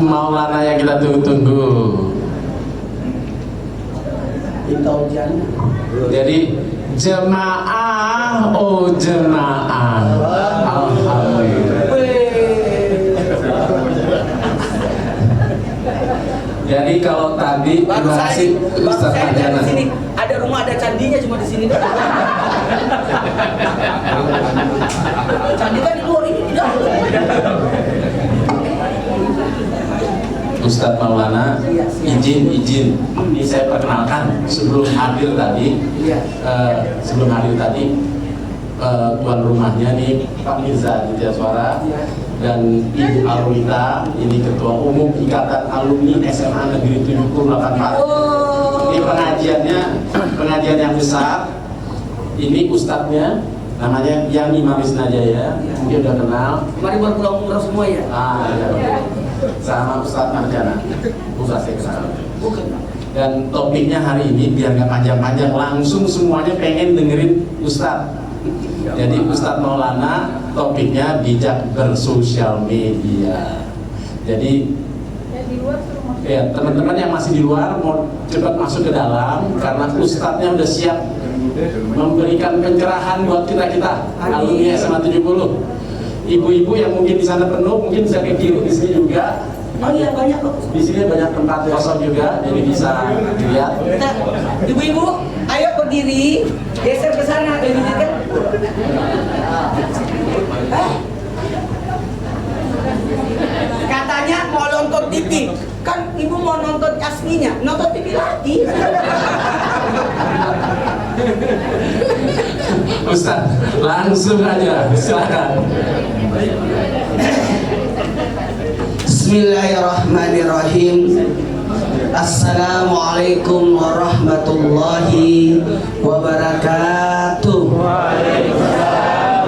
Maulana yang kita tunggu-tunggu. Jadi jemaah, oh jemaah, alhamdulillah. Jadi kalau tadi masih Ustaz Marjana di sini ada rumah, ada candinya, cuma di sini doang. Candi kan di luar, ini di dalam. Ustadz Maulana, izin ini saya perkenalkan sebelum hadir tadi, tuan rumahnya nih Pak Mirza Aditya Suara dan Ibu Alwita, ini Ketua Umum Ikatan Alumni SMA Negeri 78 Pak. Ini pengajian yang besar. Ini ustadznya namanya Yani Marisnajaya, mungkin udah kenal. Kemarin baru pulang umroh semua ya? Ya. Sama Ustadz Marjana, Ustadz saya kenal. Dan topiknya hari ini biar nggak panjang-panjang, langsung semuanya pengen dengerin Ustadz. Jadi Ustadz Maulana topiknya bijak bersosial media. Jadi ya teman-teman yang masih di luar mau cepat masuk ke dalam karena Ustadznya udah siap memberikan pencerahan buat kita alumni SMA 70. Ibu-ibu yang mungkin di sana penuh, mungkin bisa ke kiri, di sini juga. Oh iya, banyak loh. Di sini banyak tempat kosong juga, jadi bisa dilihat. Nah, ibu-ibu, ayo berdiri, geser ke sana, kan? Katanya mau nonton TV, kan ibu mau nonton aslinya, nonton TV lagi. Ustaz, langsung aja, silakan. Bismillahirrahmanirrahim. Assalamualaikum warahmatullahi wabarakatuh. Waalaikumsalam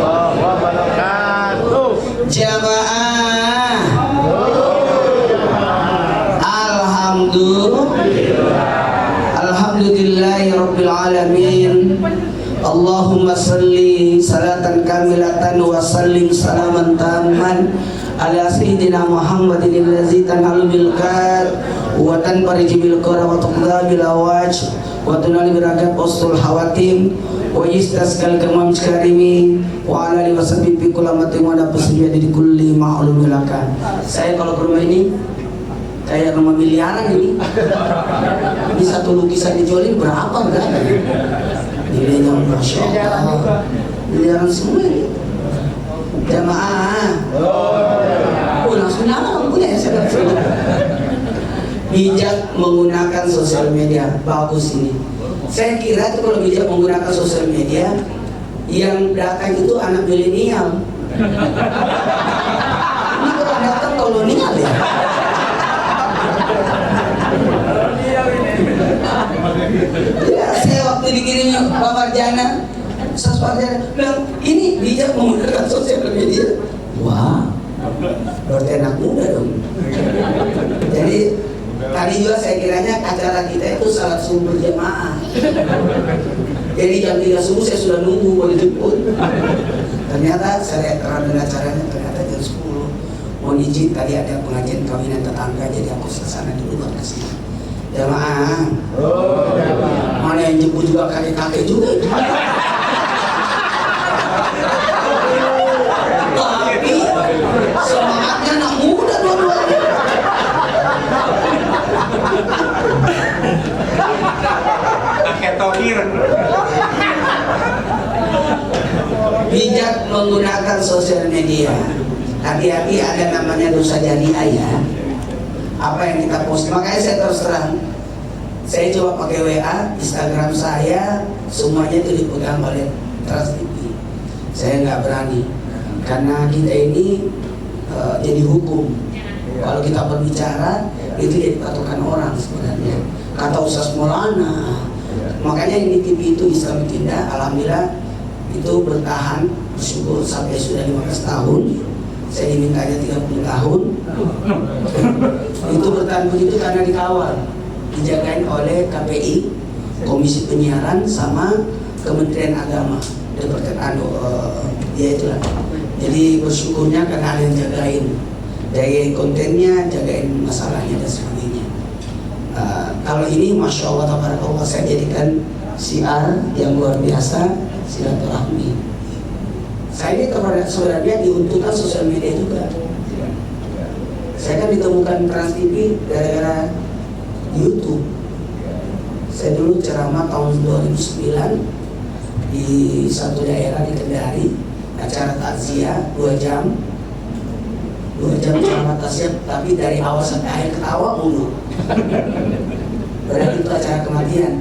warahmatullahi wabarakatuh. Jamaah, alhamdulillahi rabbil alamin. Allahumma salli salatan kamilatan wa sallim salaman tamman ala sayyidina Muhammadin allazi tanhalu bil qad wa tanfariju bil qara wa tuqda bil awaj wa tunali birakat ustul hawatim wa yistasqal kamam karimi wa ala alihi wasahbihi bi kulamatin wa nafsihi di kulli ma'lum lakan. Saya kalau ke rumah ini kayak rumah miliaran ini. Ini satu lukisan dijolin berapa enggak? Nilainya Masya Allah, miliaran semua ini. Jamaah, langsung nyala lampunya ya. Saya bijak menggunakan sosial media, bagus ini. Saya kira itu kalau bijak menggunakan sosial media, yang datang itu anak milenial. Ini kalau datang kolonial ya. Ya, saya waktu dikirimnya Pak Marjana, Ustaz Marjana bilang, ini bijak menggunakan sosial media. Wah, berarti anak muda dong. Jadi tadi juga saya kiranya acara kita itu salat subuh berjamaah. Jadi jam 3 subuh saya sudah nunggu mau dijemput. Ternyata saya terang dengan acaranya ternyata jam 10. Mohon izin tadi ada pengajian kawinan tetangga, jadi aku kesana dulu baru kesini. Jamaah, mana yang jemput juga kakek-kakek juga. Tapi semangatnya anak muda dua-duanya. Kakek Tokir. Bijak menggunakan sosial media. Hati-hati, ada namanya dosa jariah ya. Apa yang kita post, makanya saya terus terang, saya coba pakai WA, Instagram saya semuanya itu dipegang oleh Trans TV. Saya nggak berani karena kita ini jadi hukum. Kalau kita berbicara itu jadi patokan orang sebenarnya. Kata Ustaz Maulana, makanya ini TV itu Islam Tindak, alhamdulillah itu bertahan, bersyukur sampai sudah 15 tahun. Saya dimintanya 30 tahun. Itu bertahan begitu karena dikawal, dijagain oleh KPI, Komisi Penyiaran sama Kementerian Agama, Departemen ya itulah. Jadi bersyukurnya karena ada yang jagain. jagain kontennya, jagain masalahnya dan sebagainya. Kalau ini Masya Allah tabarakallah, saya jadikan syiar yang luar biasa, silaturahmi. Saya ini sebenarnya diuntungkan sosial media juga. Saya kan ditemukan Trans TV gara-gara YouTube. Saya dulu ceramah tahun 2009 di satu daerah di Kendari, acara takziah 2 jam ceramah takziah, tapi dari awal sampai akhir ketawa mulu. Berarti itu acara kematian.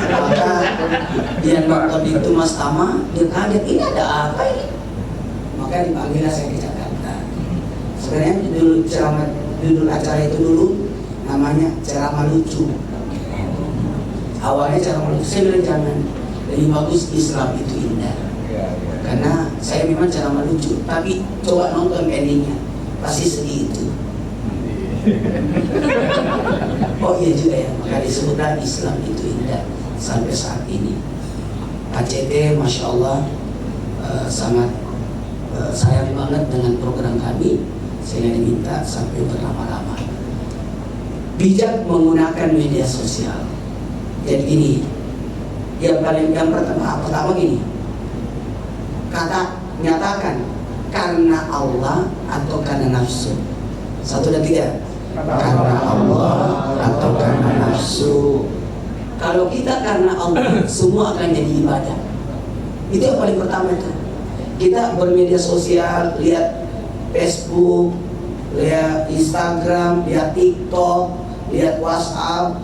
Maka dia nonton itu Mas Tama, dia kaget, ini ada apa ini? Maka dipanggillah saya ke Jakarta. Sebenarnya judul acara itu dulu namanya ceramah lucu. Awalnya ceramah lucu, saya bilang jangan, lebih bagus Islam itu indah. Karena saya memang ceramah lucu, tapi coba nonton endingnya, pasti sedih itu. Oh iya juga ya, maka disebutlah Islam itu indah sampai saat ini. ACT Masya Allah sangat sayang banget dengan program kami, sehingga diminta sampai berlama-lama. Bijak menggunakan media sosial. Jadi gini, yang pertama gini, nyatakan karena Allah atau karena nafsu. 1 dan 3. Karena Allah atau karena nafsu. Kalau kita karena Allah, semua akan jadi ibadah. Itu yang paling pertama itu. Kita bermedia sosial, lihat Facebook, lihat Instagram, lihat TikTok, lihat WhatsApp.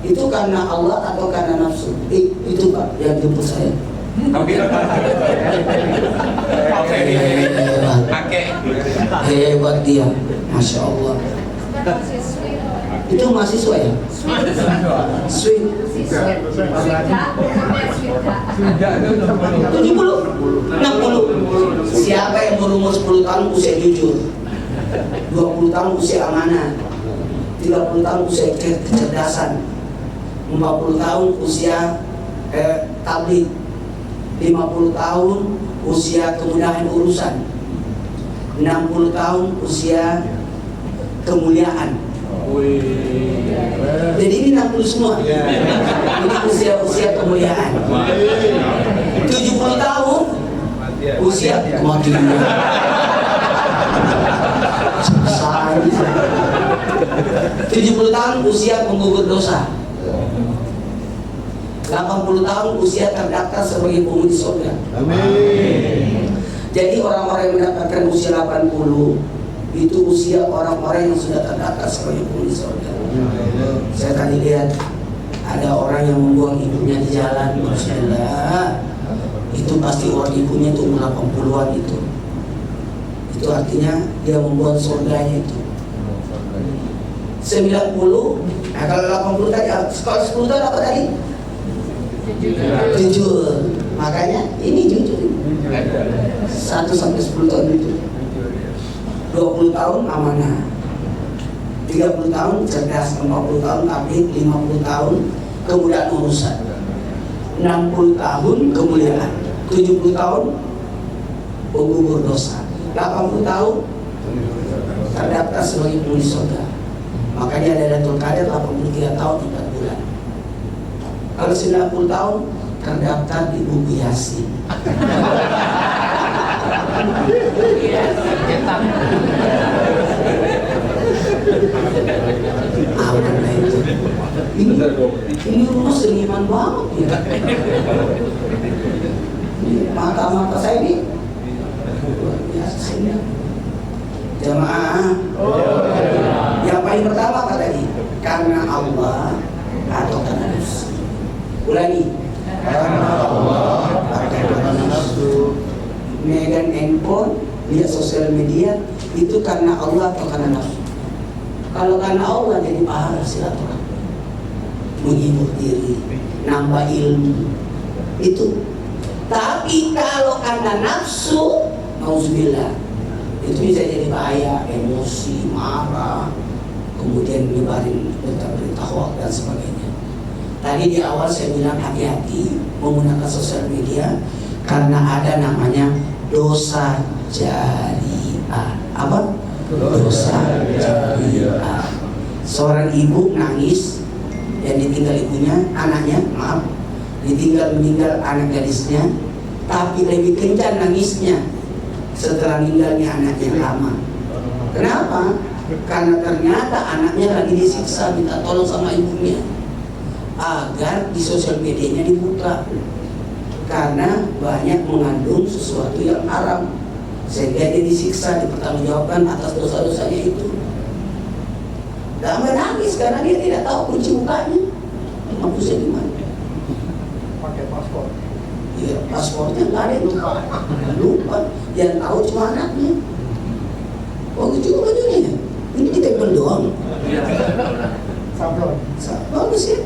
Itu karena Allah atau karena nafsu? Itu Pak yang jemput saya. Hebat dia, Masya Allah. Itu mahasiswa ya? Sweet. 70, 60. Siapa yang berumur 10 tahun usia jujur, 20 tahun usia amanah, 30 tahun usia kecerdasan, 40 tahun usia tabligh, 50 tahun usia kemudahan urusan, 60 tahun usia kemuliaan. Jadi ini 60 semua. Ini usia kemuliaan. 70 tahun usia kematian. 70 tahun usia penggugur dosa. 80 tahun usia terdaftar sebagai penghuni surga. Amin. Jadi orang-orang yang mendapatkan usia 80 itu usia orang-orang yang sudah terdaftar sebagai penghuni surga. Saya tadi lihat ada orang yang membuang ibunya di jalan, Bismillah. Itu pasti orang ibunya itu umur 80-an itu. Itu artinya dia membuat surganya itu. 90, nah kalau 80 tadi, kalau 10 tahun apa tadi? Jujur. Makanya ini jujur. 1 sampai 10 tahun jujur. 20 tahun amanah. 30 tahun cerdas, 40 tahun tabligh, 50 tahun kemudahan urusan. 60 tahun kemuliaan. 70 tahun penggugur dosa. 80 tahun terdaftar sebagai penghuni surga. Makanya ada Lailatul Qadar 83 tahun 4 bulan. Kalau 90 tahun terdaftar di buku Yasin. Aman lah itu. Ini rumah seniman banget ya. Mata-mata saya ini luar biasa ini. Jamaah. Yang paling pertama apa tadi? Karena Allah atau karena nafsu. Ulangi. Karena Allah atau karena nafsu. Megang handphone, lihat sosial media, itu karena Allah atau karena nafsu. Kalau karena Allah jadi pahala silaturahmi, menghibur diri, nambah ilmu, itu. Tapi kalau karena nafsu, nauzubillah, itu bisa jadi bahaya, emosi, marah, kemudian menyebarin berita-berita hoax dan sebagainya. Tadi di awal saya bilang hati-hati menggunakan sosial media karena ada namanya dosa jariah. Apa? Dosa jariah. Seorang ibu nangis yang ditinggal ibunya, anaknya, maaf, meninggal anak gadisnya, tapi lebih kencang nangisnya setelah meninggalnya anaknya lama. Kenapa? Karena ternyata anaknya lagi disiksa, minta tolong sama ibunya agar di sosial medianya dibuka, karena banyak mengandung sesuatu yang haram, sehingga dia disiksa, dipertanggungjawabkan atas dosa-dosanya itu. Dan menangis karena dia tidak tahu kunci mukanya, mampusnya di mana. Pakai paspor. Iya, paspornya nggak ada, lupa. Yang tahu cuma anaknya. Oh, juga bajunya. Ini ditempel doang. Sablon. Bagus ya.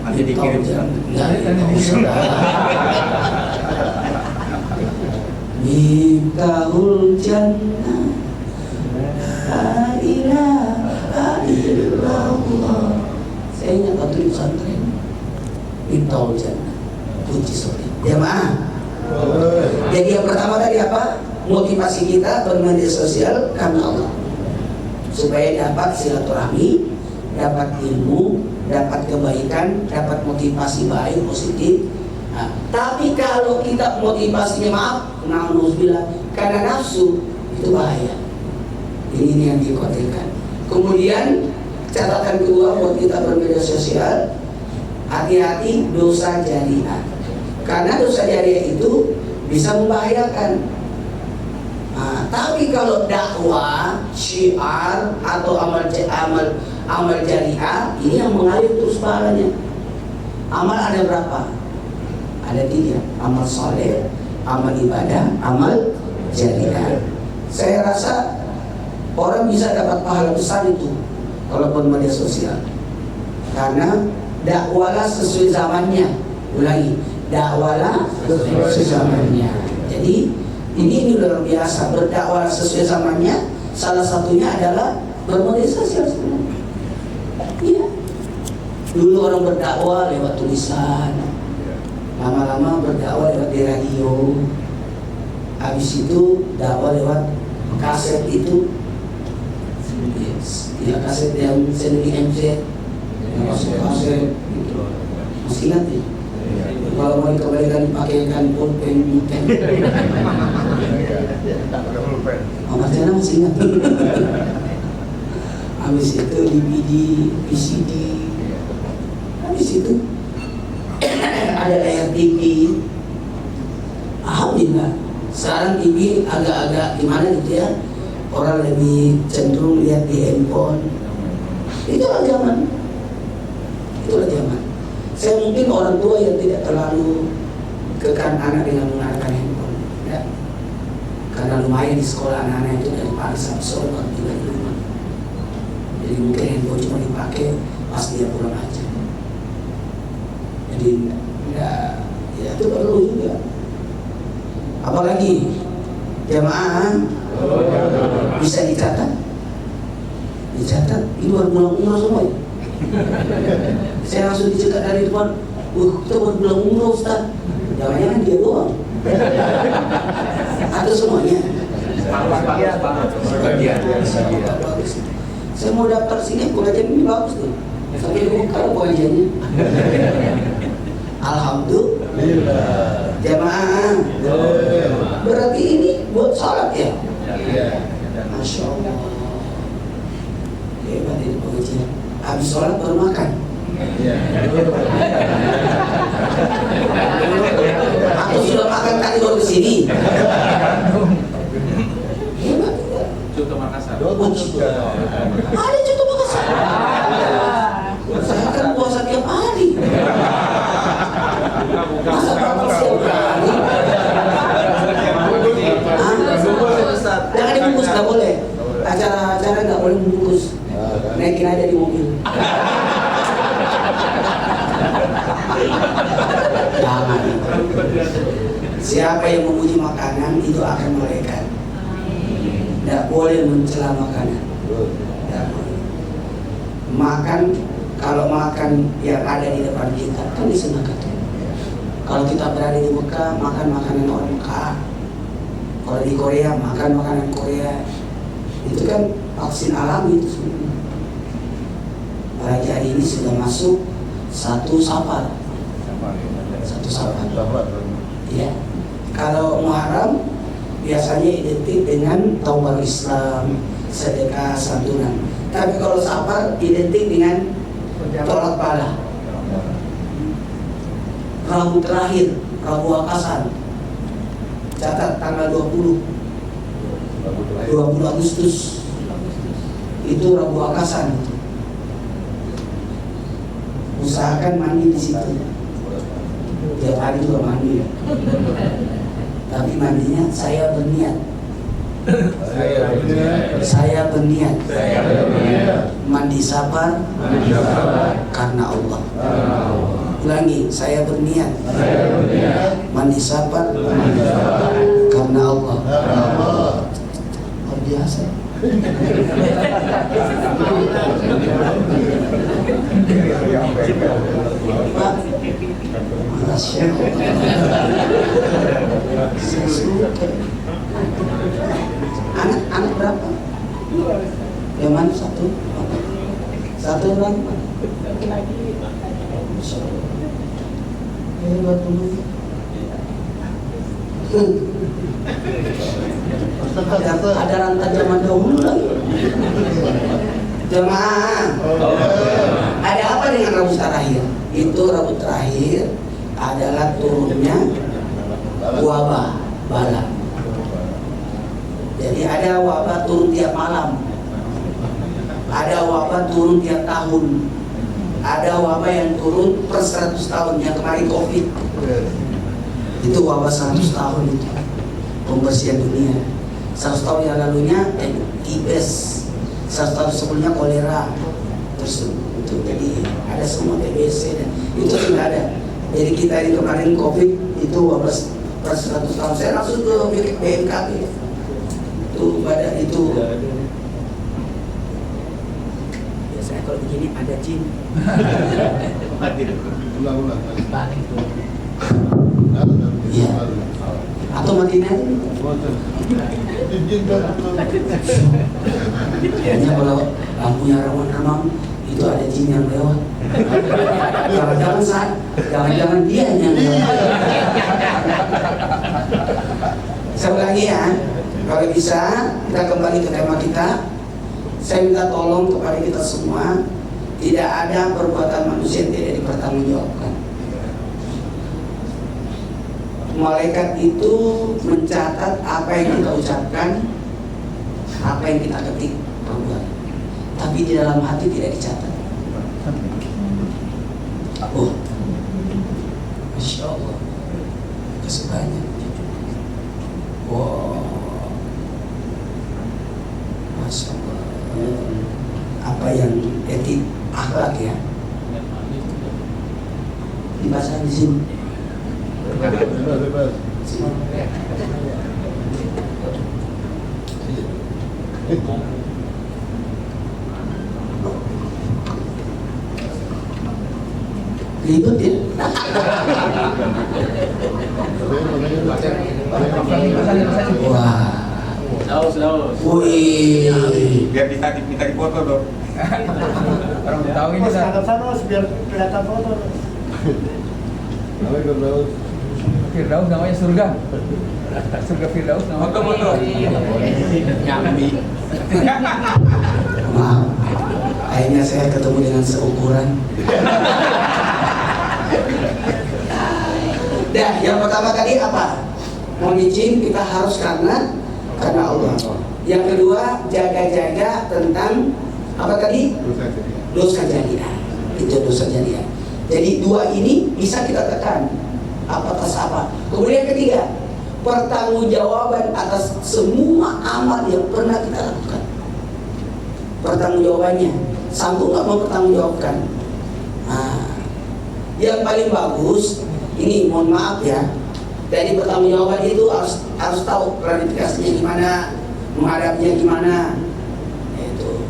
Nanti dikirim. Miftahul jannah, la ilaha illallah. Saya ingat waktu di pesantren. Miftahul jannah, kunci surga. Jamaah. Jadi yang pertama tadi apa? Motivasi kita bermedia sosial karena Allah, supaya dapat silaturahmi, dapat ilmu, dapat kebaikan, dapat motivasi baik, positif. Nah, tapi kalau kita motivasinya maaf, na'udzubillah, karena nafsu, itu bahaya. Ini yang dikhawatirkan. Kemudian catatan kedua buat kita bermedia sosial, hati-hati dosa jariah. Karena dosa jariah itu bisa membahayakan. Nah, tapi kalau dakwah, syiar atau amal jariah, ini yang mengalir terus pahalanya. Amal ada berapa? Ada 3. Amal soleh, amal ibadah, amal jariah. Saya rasa orang bisa dapat pahala besar itu kalau bermedia sosial, karena dakwalah sesuai zamannya. Ulangi, dakwalah sesuai zamannya. Jadi ini luar biasa, berdakwah sesuai zamannya. Salah satunya adalah bermedia sosial sebenarnya. Iya. Dulu orang berdakwah lewat tulisan, lama-lama berdakwah lewat di radio, habis itu dakwah lewat kaset itu. Yes. Ya, kaset yang sendiri MC, kaset gitu. Masih ingat ya? Kalau mau dikembalikan pakaikan pulpen. Oh, Mas Jana masih ingat. Habis itu DVD, VCD. Habis itu ada layar TV. Alhamdulillah. Sekarang TV agak-agak gimana gitu ya. Orang lebih cenderung lihat di handphone. Itulah zaman. Saya mungkin orang tua yang tidak terlalu kekang anak dengan menggunakan handphone, ya. Karena lumayan di sekolah anak-anak itu dari pagi sampai sore baru tinggal di rumah. Jadi mungkin handphone cuma dipakai pas dia pulang aja. Jadi ya itu perlu juga. Apalagi jamaah bisa dicatat. Ini baru pulang umrah semua ya. Saya langsung dicegat dari depan. Kita baru pulang umrah Ustaz. Jangan-jangan dia doang atau semuanya? Sebagian. Saya mau daftar sini, pengajian ini bagus tuh. Sampai dibuka pengajiannya. Alhamdulillah. Jamaah. Berarti ini buat sholat ya? Masya Allah. Hebat ini pengajian. Habis sholat baru makan. Atau sudah makan tadi baru kesini. Hebat juga. Contoh Makassar. Ada contoh Makassar. Saya kan puasa tiap hari. Masa bapak setiap hari? Jangan dibungkus, nggak boleh. Acara-acara nggak boleh membungkus. Naikin aja di mobil. Jangan. Siapa yang memuji makanan itu akan malaikat. Tidak boleh mencela makanan. Tidak boleh. Makan, kalau makan yang ada di depan kita kan disenangkan. Kalau kita berada di Mekah, makan makanan orang Mekah. Kalau di Korea, makan makanan Korea. Itu kan vaksin alami itu sebenarnya. Apalagi hari ini sudah masuk 1 Safar. 1 Safar. Ya. Kalau Muharram biasanya identik dengan tahun baru Islam, sedekah, santunan. Tapi kalau Safar identik dengan tolak bala. Rabu terakhir, Rabu Akasan. Catat tanggal 20 Agustus. Itu Rabu Akasan. Usahakan mandi di situ. Tiap hari juga mandi. Tapi mandinya saya berniat. Saya berniat. Mandi Safar karena Allah. Ulangi, saya berniat. Mandi Safar karena Allah. Luar biasa. Pak, Masya Allah. Anak berapa? Yang mana satu? Satu lagi mana? Lagi. Hebat dulu. Ada rantai zaman dahulu lagi. Jemaah. Ada apa dengan Rabu terakhir? Itu Rabu terakhir adalah turunnya wabah bala. Jadi ada wabah turun tiap malam. Ada wabah turun tiap tahun. Ada wabah yang turun per 100 tahun, yang kemarin Covid. Itu wabah 100 tahun itu. Pembersihan dunia. 100 tahun yang lalunya TBC. 100 tahun sebelumnya kolera. Terus itu jadi ada semua TBC dan itu sudah ada. Jadi kita ini kemarin Covid itu wabah per 100 tahun. Saya langsung ke BMKG. Itu badan itu. Biasanya kalau begini ada jin. Ulang-ulang. Iya. Atau matiin aja. Kayaknya kalau lampunya remang-remang itu ada jin yang lewat. Jangan-jangan dia yang lewat. Saya ulangi ya. Kalau bisa kita kembali ke tema kita. Saya minta tolong kepada kita semua, tidak ada perbuatan manusia yang tidak dipertanggungjawabkan. Malaikat itu mencatat apa yang kita ucapkan, apa yang kita ketik, perbuatan. Tapi di dalam hati tidak dicatat. Oh, Masya Allah, kesukaannya. Wow, Masya Allah. Apa yang etik akhlak ya? Dibaca di sini. Ribet ya? Wah. Daus. Wih. Biar minta dipoto dong. Orang tahu ini Agak sana biar kelihatan foto. Firdaus namanya surga. Surga Firdaus namanya. Foto. Nyambi. Maaf, akhirnya saya ketemu dengan seukuran. Dah, yang pertama tadi apa? Mohon izin, kita harus karena Allah. Yang kedua, jaga-jaga tentang apa tadi? Dosa jariah. Itu dosa jariah. Jadi dua ini bisa kita tekan. Apa atas apa? Kemudian ketiga, pertanggungjawaban atas semua amal yang pernah kita lakukan. Pertanggungjawabannya, sanggup nggak mau bertanggungjawabkan? Nah, yang paling bagus ini, mohon maaf ya. Jadi pertanggungjawaban itu harus tahu klarifikasinya gimana, menghadapinya gimana. Itu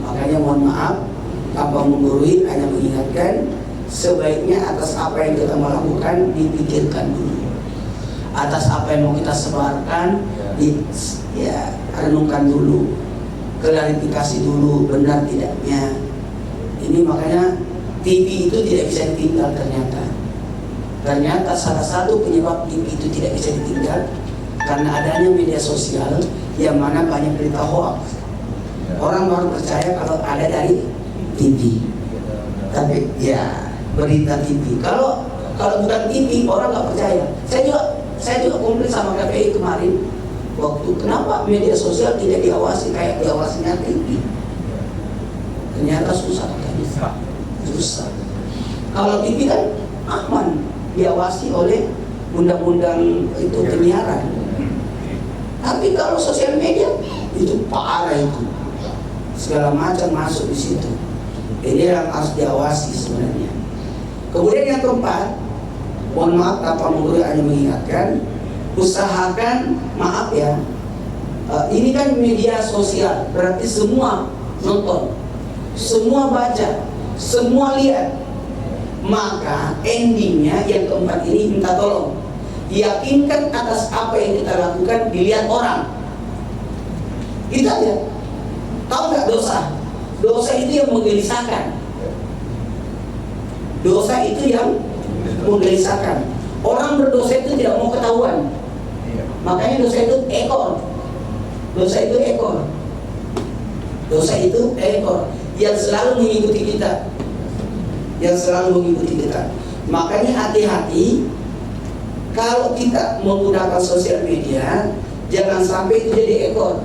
makanya mohon maaf, tanpa menggurui, hanya mengingatkan sebaiknya atas apa yang kita melakukan dipikirkan dulu. Atas apa yang mau kita sebarkan, renungkan dulu, klarifikasi dulu benar tidaknya. Ini makanya TV itu tidak bisa ditinggal ternyata. Ternyata salah satu penyebab TV itu tidak bisa ditinggal karena adanya media sosial yang mana banyak berita hoax. Orang baru percaya kalau ada dari TV. Tapi ya berita TV. Kalau bukan TV orang nggak percaya. Saya juga komplain sama KPI kemarin. Waktu kenapa media sosial tidak diawasi kayak diawasinya TV? Ternyata susah kan? Susah. Kalau TV kan aman, diawasi oleh undang-undang itu penyiaran. Tapi kalau sosial media itu parah itu, segala macam masuk di situ. Ini yang harus diawasi sebenarnya. Kemudian yang keempat, mohon maaf tanpa menggurui hanya mengingatkan, usahakan maaf ya. Ini kan media sosial, berarti semua nonton, semua baca, semua lihat. Maka endingnya yang keempat ini minta tolong, yakinkan atas apa yang kita lakukan dilihat orang. Itu aja. Tahu nggak dosa? Dosa itu yang menggelisahkan. Dosa itu yang menggelisahkan. Orang berdosa itu tidak mau ketahuan. Makanya dosa itu ekor. Dosa itu ekor. Dosa itu ekor yang selalu mengikuti kita. Yang selalu mengikuti kita. Makanya hati-hati kalau kita menggunakan sosial media, jangan sampai itu jadi ekor.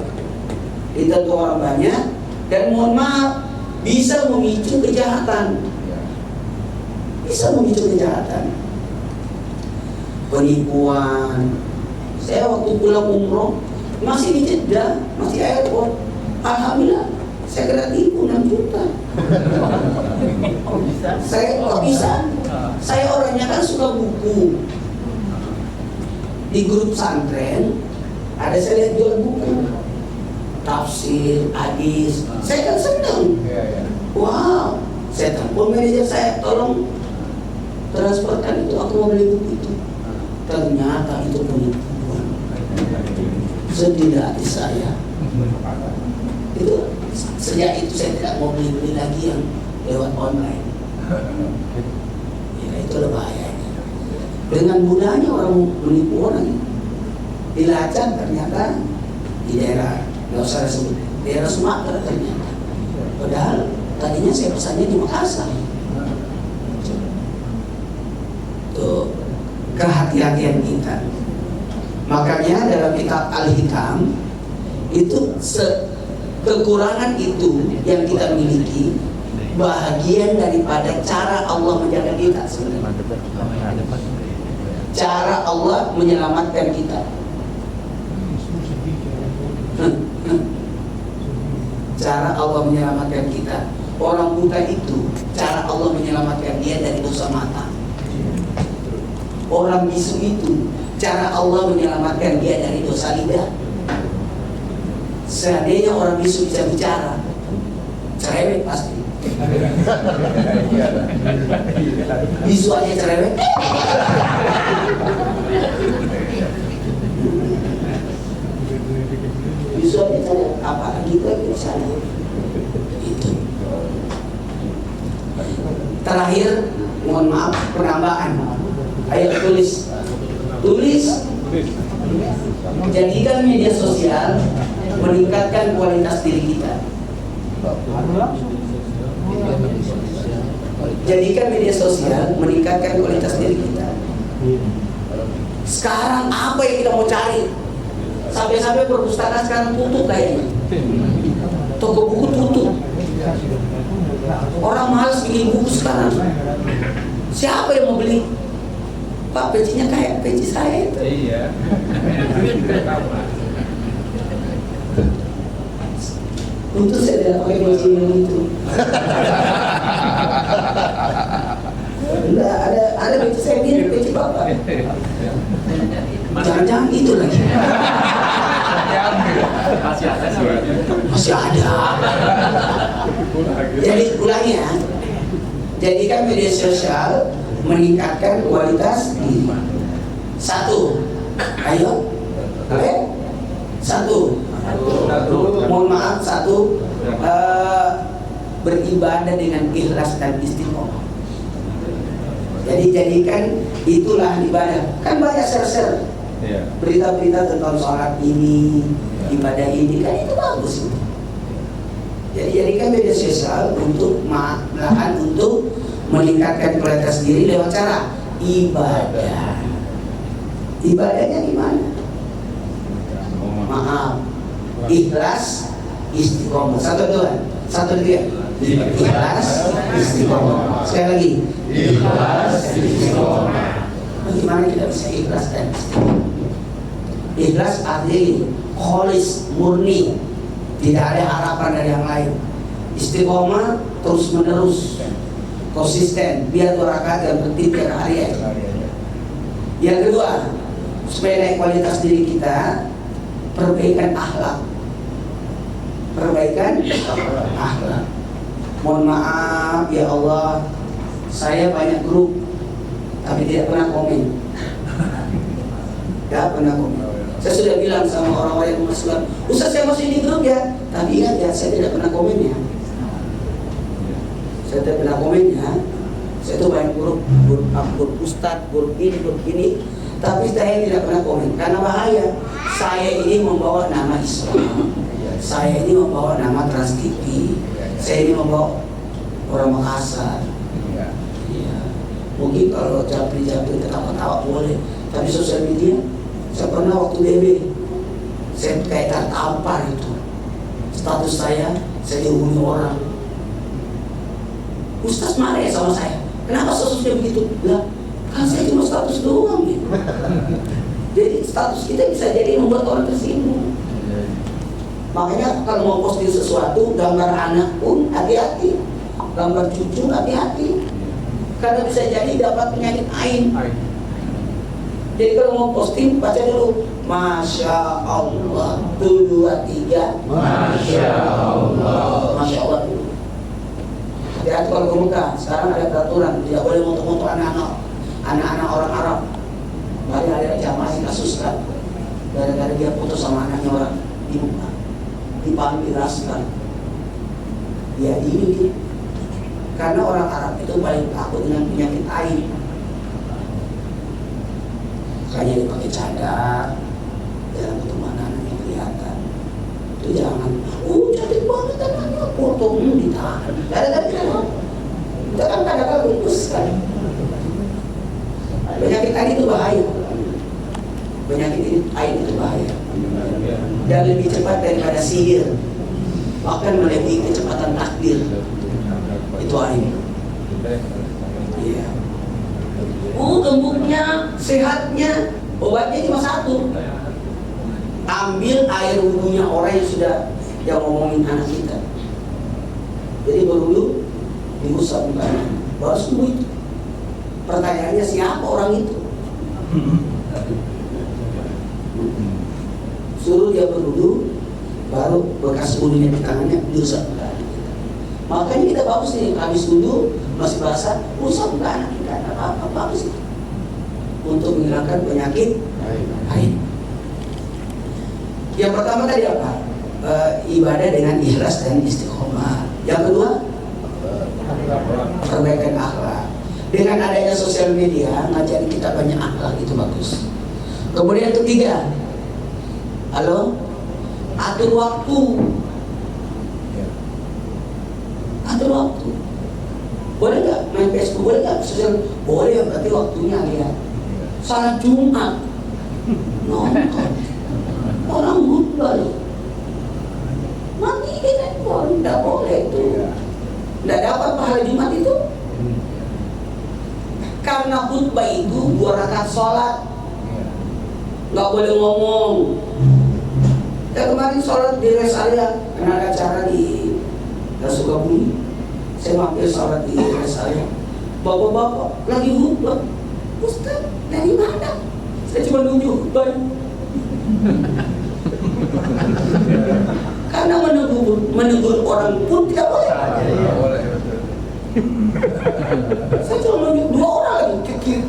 Ditentu orang banyak dan mohon maaf bisa memicu kejahatan. Bisa memicu kejahatan. Penipuan. Saya waktu pulang umroh masih di Jeddah, masih airport. Alhamdulillah, saya kena tipu 6 juta. Saya kok bisa? Saya orangnya kan suka buku. Di grup pesantren ada saya lihat jual buku. Tafsir, hadis. Saya kan senang. Wow, saya telepon manajer saya, tolong transferkan itu, aku mau beli buku itu. Ternyata itu penipuan. Sedih hati saya. Itu sejak itu saya tidak mau beli lagi yang lewat online. Ya itulah bahayanya. Dengan mudahnya orang menipu orang. Dilacak ternyata di daerah, nggak usah sebut, daerah Sumatera ternyata. Padahal tadinya saya pesannya di Makassar. Tuh kehati-hatian kita. Makanya dalam kitab Al-Hikam itu kekurangan itu yang kita miliki bahagian daripada cara Allah menjaga kita sebenarnya. Cara Allah menyelamatkan kita. Cara Allah menyelamatkan kita. Orang buta itu cara Allah menyelamatkan dia dari dosa mata. Orang bisu itu cara Allah menyelamatkan dia dari dosa lidah. Seandainya orang bisu bisa bicara, cerewet pasti. Bisu aja cerewet. Bisu aja cerewet, apalagi lagi di sana. Itu. Terakhir, mohon maaf penambahan. Ayo tulis. Jadikan media sosial meningkatkan kualitas diri kita. Jadikan media sosial meningkatkan kualitas diri kita. Sekarang apa yang kita mau cari? Sampai-sampai perpustakaan sekarang tutup kayaknya. Toko buku tutup. Orang malas bikin buku sekarang. Siapa yang mau beli? Pak, pecinya kayak peci saya itu. Iya. Untuk saya tidak pakai peci yang itu. Enggak, ada peci saya mirip peci bapak. Jangan-jangan itu lagi. Masih ada. Jadi ulangi ya. Jadikan media sosial meningkatkan kualitas diri. Satu, ayo, satu. Mohon maaf, satu, beribadah dengan ikhlas dan istiqomah. Jadi jadikan itulah ibadah. Kan banyak share-share berita-berita tentang sholat ini, ibadah ini, kan itu bagus. Jadi jadikan media sosial untuk untuk meningkatkan kualitas diri lewat cara ibadah. Ibadahnya gimana? Maaf, ikhlas, istiqomah. Satu dua, satu dua. Ikhlas, istiqomah. Sekali lagi. Ikhlas, istiqomah. Bagaimana kita bisa ikhlas dan istiqomah? Ikhlas artinya kholis, murni, tidak ada harapan dari yang lain. Istiqomah terus menerus, konsisten, biar 2 rakaat yang penting tiap hari. Yang kedua, supaya naik kualitas diri kita, perbaikan akhlak. Perbaikan akhlak. Mohon maaf ya Allah, saya banyak grup tapi tidak pernah komen. Tidak pernah komen. Saya sudah bilang sama orang-orang yang masuk, Ustaz saya masih di grup ya, tapi ingat ya, saya tidak pernah komen ya. Saya tidak pernah komen ya. Saya itu banyak grup Ustaz, grup ini, tapi saya tidak pernah komen karena bahaya. Saya ini membawa nama Islam, saya ini membawa nama Trans TV, saya ini membawa orang Makassar. Ya. Mungkin kalau japri-japri ketawa-ketawa boleh, tapi sosial media, saya pernah waktu BB, saya kayak tertampar itu. Status saya dihubungi orang. Ustaz marah ya sama saya. Kenapa statusnya begitu? Lah, kan saya cuma status doang gitu. Jadi status kita bisa jadi membuat orang tersinggung. Makanya kalau mau posting sesuatu, gambar anak pun hati-hati, gambar cucu hati-hati, karena bisa jadi dapat penyakit ain. Jadi kalau mau posting, baca dulu Masya Allah, 1, 2, 3 Masya Allah. Masya Allah dulu. Hati-hati kalau ke Mekah, sekarang ada peraturan tidak boleh foto-foto anak-anak orang Arab. Mari ada jamaah yang kasus kan, gara-gara dia foto sama anaknya orang di Mekah, dipamiraskan. Ya ini karena orang Arab itu paling takut dengan penyakit ain. Makanya dipakai cadar dalam pertemanan yang kelihatan. Itu jangan, cantik banget anaknya, foto ditahan. Gara-gara kita kan kadang-kadang lupus kan. Penyakit ain itu bahaya. Penyakit ain itu bahaya. Dan lebih cepat daripada sihir, bahkan melebihi kecepatan takdir. Itu ain. Iya. Gemuknya, sehatnya, obatnya cuma satu. Ambil air wudhunya orang yang ngomongin anak kita. Jadi berwudhu, diusap mukanya, baru sembuh itu. Pertanyaannya siapa orang itu? Suruh dia berwudhu, baru bekas wudhunya di tangannya diusap mukanya. Makanya kita bagus nih, habis wudhu masih basah, usap muka anak kita, apa bagus itu untuk menghilangkan penyakit ain. Yang pertama tadi apa? Ibadah dengan ikhlas dan istiqomah. Yang kedua, perbaikan akhlak. Dengan adanya sosial media, ngajarin kita banyak akhlak, itu bagus. Kemudian yang ketiga, atur waktu. Atur waktu. Boleh nggak main Facebook? Boleh nggak sosial? Boleh, berarti waktunya lihat. Salat Jumat nonton orang khutbah mati di handphone, tidak boleh itu. Tidak dapat pahala Jumat itu. Karena khutbah itu 2 rakaat sholat, nggak boleh ngomong. Ya kemarin sholat di rest area, karena ada acara di Sukabumi, saya mampir sholat di rest area. Bapak-bapak lagi khutbah, Ustaz dari mana? Saya cuma nunjuk khutbah. Karena menegur orang pun tidak boleh. Saya cuma nunjuk 2 orang lagi ke kiri.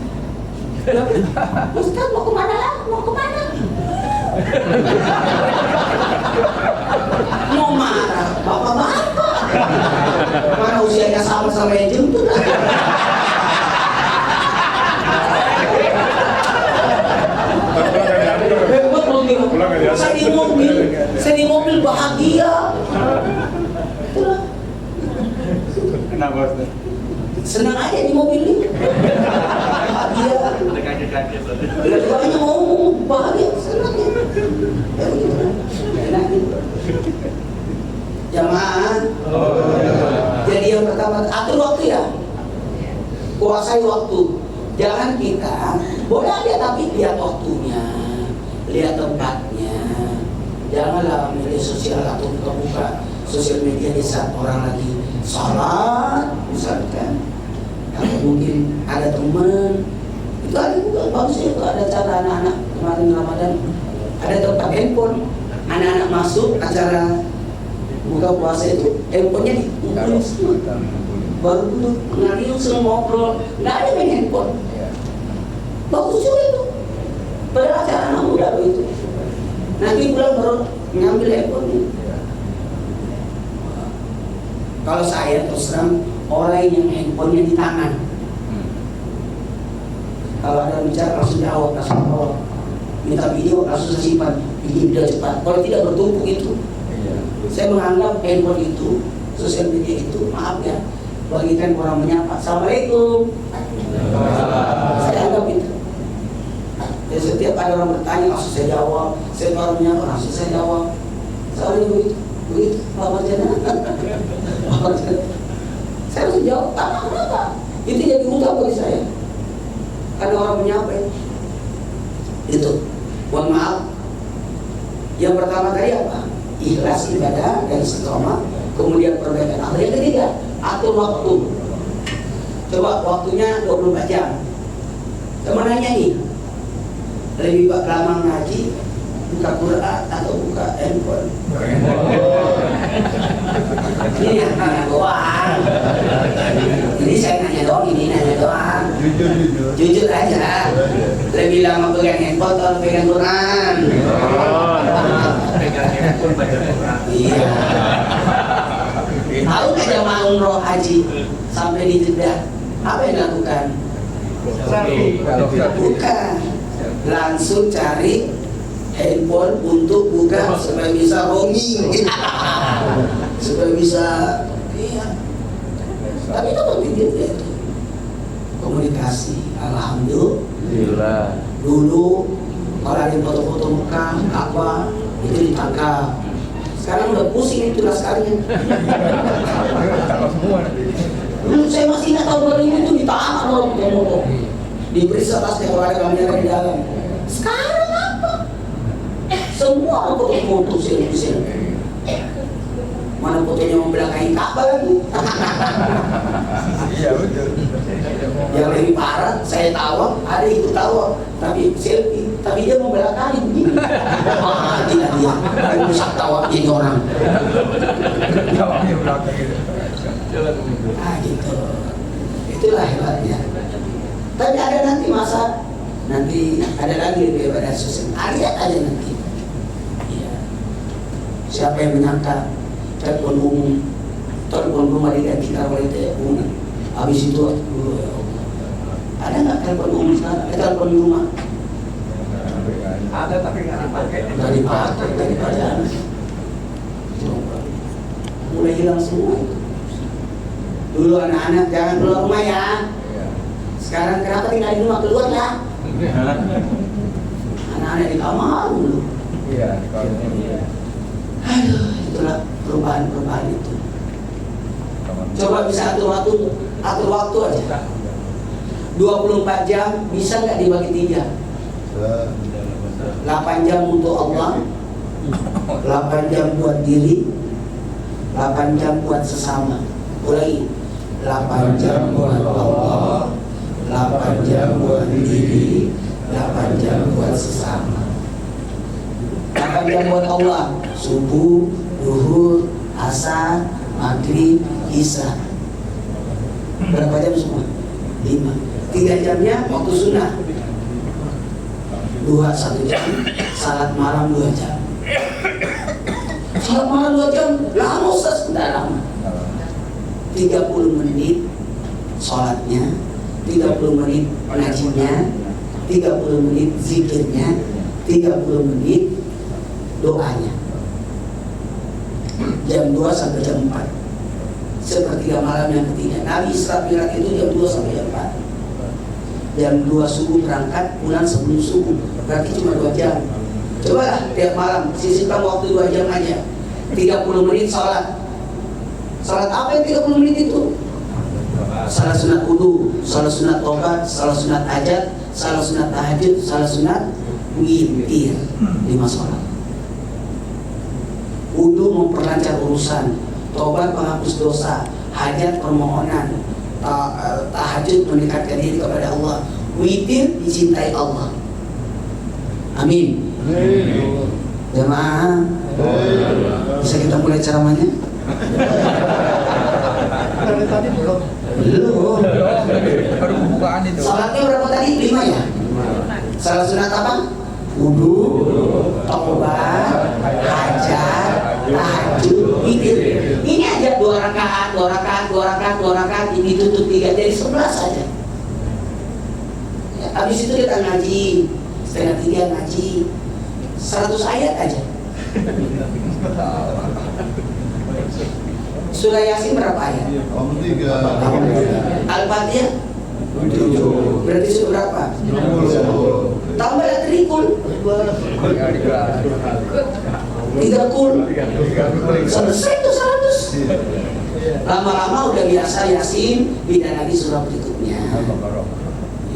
Ustaz mau kemana lah? Mau kemana? Mau marah, bapak-bapak. Mana usianya sama-sama yang jemput. Hebat loh dia. Saya di mobil bahagia. Itulah. Kenapa Ustaz? Senang aja di mobil ini. Bahagia. Lihat orangnya ngomong bahagia, senang ya. Ya begitu. Enak gitu. Jamaah. Jadi yang pertama atur waktu ya. Kuasai waktu. Jangan kita boleh aja tapi lihat waktunya, lihat tempatnya. Janganlah media sosial atau buka sosial media di saat orang lagi sholat misalkan. Atau mungkin ada teman itu ada juga bagusnya itu ada cara anak-anak kemarin Ramadan ada tempat handphone anak-anak masuk acara buka puasa itu handphonenya dikumpulin semua baru duduk ngariung semua ngobrol nggak ada main handphone bagus juga itu padahal acara anak muda itu nanti pulang baru ngambil handphone kalau saya terus terang orang yang handphonenya di tangan kalau ada bicara langsung jawab minta video langsung simpan bikin video cepat kalau tidak bertumpuk itu saya menganggap handphone itu sosial media itu maaf ya bagikan orang menyapa Assalamualaikum saya anggap itu ya, setiap ada orang bertanya langsung saya jawab saya baru menyapa langsung saya jawab soalnya begitu Pak Marjana saya harus jawab kenapa itu jadi utama bagi saya karena orang menyapa itu mohon maaf yang pertama tadi apa ikhlas ibadah dan istiqomah kemudian perbaikan akhlak yang ketiga atur waktu coba waktunya 24 jam teman nanya nih lebih lama ngaji buka Quran atau buka handphone ini nanya doang ini saya nanya doang ini nanya doang jujur aja lebih lama pegang handphone atau pegang Quran iya tahu nggak jamaah umroh haji sampai di Jeddah apa yang dilakukan bukan langsung cari handphone untuk buka supaya bisa roaming supaya bisa iya tapi itu penting juga itu komunikasi alhamdulillah dulu kalau ada foto-foto Mekah Ka'bah itu ditangkap sekarang udah pusing itu laskarnya dulu saya masih ingat tahun 2000 itu ditahan orang foto diperiksa tasnya kalau ada kamera di dalam sekarang apa semua foto-foto selfie mana fotonya membelakangi Ka'bah lagi Iya betul. yang lebih parah saya tawa ada itu tawa tapi selfie tapi dia membelakangi begini tidak dia rusak tawa ini orang Jawabnya belakang gitu. gitu itulah hebatnya tapi ada nanti masa nanti ada lagi lebih hebat dari sosial lihat aja nanti ya. Siapa yang menyangka telepon rumah digantikan oleh telepon habis itu ya Allah ada nggak telepon umum sekarang telepon rumah Ada tapi nggak dipakai. nggak dipakai mulai hilang semua dulu anak-anak jangan keluar rumah ya sekarang kenapa tinggal di rumah keluar ya anak-anak di kamar dulu Iya, kalau aduh itulah perubahan itu coba bisa atur waktu aja 24 jam bisa nggak dibagi 3 8 jam untuk Allah 8 jam buat diri 8 jam buat sesama ulangi 8 jam buat Allah 8 jam buat diri 8 jam buat sesama 8 jam buat Allah subuh, duhur, asar, maghrib, isya Berapa jam semua? 5. 3 jamnya waktu sunnah. 2 1 jam, salat malam 2 jam. Salat malam 2 jam, lama Ustaz, tidak lama. 30 menit sholatnya, 30 menit ngajinya, 30 menit zikirnya, 30 menit doanya. Jam 2 sampai jam 4. Sepertiga malam yang ketiga. Nabi Isra Mi'raj itu jam 2 sampai jam 4. Jam 2 subuh berangkat, pulang sebelum subuh. Berarti cuma 2 jam. Cobalah tiap malam sisihkan waktu 2 jam aja. 30 menit sholat. Sholat apa yang 30 menit itu? Salat sunat wudu, salat sunat tobat, salat sunat hajat, salat sunat tahajud, salat sunat witir. 5 sholat. Wudu memperlancar urusan, tobat menghapus dosa, hajat permohonan, tahajud mendekatkan diri kepada Allah, witir dicintai Allah. Amin. Jemaah, bisa kita mulai ceramahnya? Dari tadi belum. Belum. Baru pembukaan itu. Salatnya berapa tadi? 5 ya? Salat sunat apa? Wudu, tobat, hajat, tahajud, witir. Ini aja 2 rakaat, 2 rakaat, 2 rakaat, 2 rakaat, ini tutup 3, jadi 11 saja. Ya, habis itu kita ngaji, setengah 3 ngaji, 100 ayat aja. Surah Yasin berapa ayat? 3. Al-Fatihah 7. Berarti sudah berapa? 20. Tambah trikul 3 kul. Selesai tuh 100. Lama-lama udah biasa Yasin, pindah lagi surah berikutnya.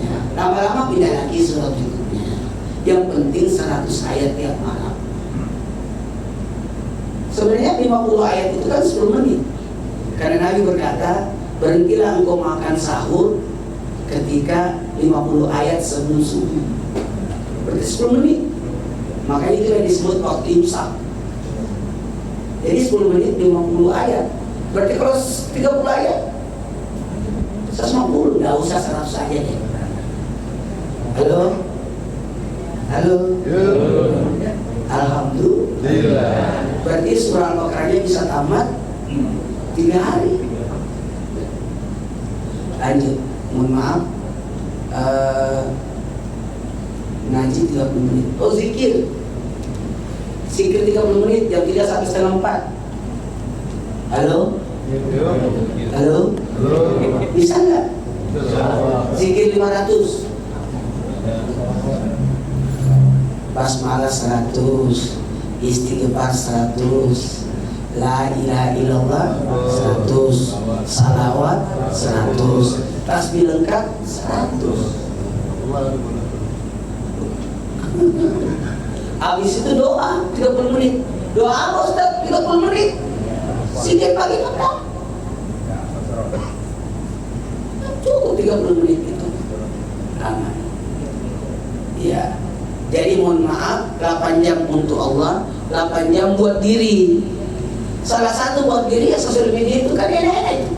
Ya, lama-lama pindah lagi surah berikutnya. Yang penting 100 ayat tiap malam. Sebenarnya 50 ayat itu kan 10 menit. Karena Nabi berkata, berhentilah engkau makan sahur ketika 50 ayat sebelum subuh. Berarti 10 menit. Makanya itu yang disebut waktu imsak. Jadi 10 menit 50 ayat. Berarti kalau 30 ayat 150, nggak usah 100 aja deh. Halo? Halo? Alhamdulillah. Berarti surah Al-Baqarahnya bisa tamat 3 hari. Lanjut, mohon maaf, ngaji 30 menit. Oh, zikir 30 menit, jam 3 sampai setengah 4. Halo? Halo? Bisa nggak? Zikir 500, basmalah 100, istighfar 100, la ilaha illallah 100, salawat 100, tasbih lengkap 100. Habis itu doa 30 menit. Doa apa Ustaz? 30 menit. Zikir pagi petang. Cukup 30 menit itu. Aman. Ya. Jadi mohon maaf, 8 jam untuk Allah, 8 jam buat diri. Salah satu buat diri ya sosial media itu kan enak-enak itu.